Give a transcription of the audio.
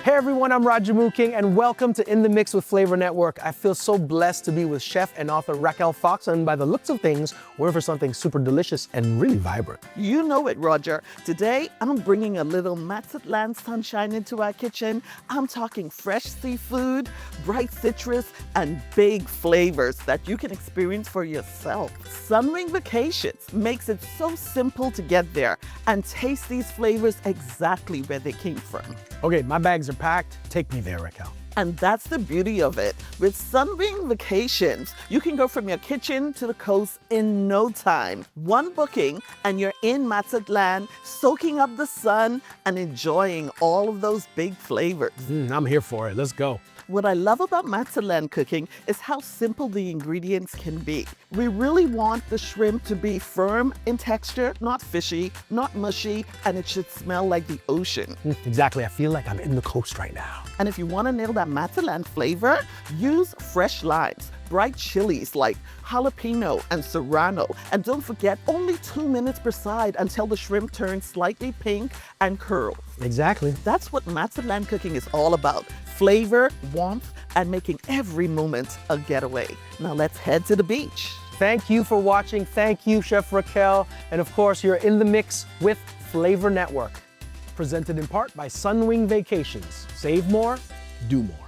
Hey everyone, I'm Roger Mooking and welcome to In the Mix with Flavour Network. I feel so blessed to be with chef and author Raquel Fox, and by the looks of things, we're in for something super delicious and really vibrant. You know it, Roger. Today, I'm bringing a little Mazatlán sunshine into our kitchen. I'm talking fresh seafood, bright citrus, and big flavors that you can experience for yourself. Sunwing Vacations makes it so simple to get there and taste these flavors exactly where they came from. Okay, my bags are packed. Take me there, Raquel. And that's the beauty of it. With Sunwing Vacations, you can go from your kitchen to the coast in no time. One booking and you're in Mazatlán, soaking up the sun and enjoying all of those big flavors. I'm here for it. Let's go. What I love about Mazatlán cooking is how simple the ingredients can be. We really want the shrimp to be firm in texture, not fishy, not mushy, and it should smell like the ocean. Exactly. I feel like I'm in the coast right now. And if you want to nail that Mazatlán flavor, use fresh limes, bright chilies like jalapeno and serrano, and don't forget, only 2 minutes per side until the shrimp turns slightly pink and curls. Exactly. That's what Mazatlán cooking is all about. Flavor, warmth, and making every moment a getaway. Now let's head to the beach. Thank you for watching. Thank you, Chef Raquel. And of course, you're in the mix with Flavour Network. Presented in part by Sunwing Vacations. Save more, do more.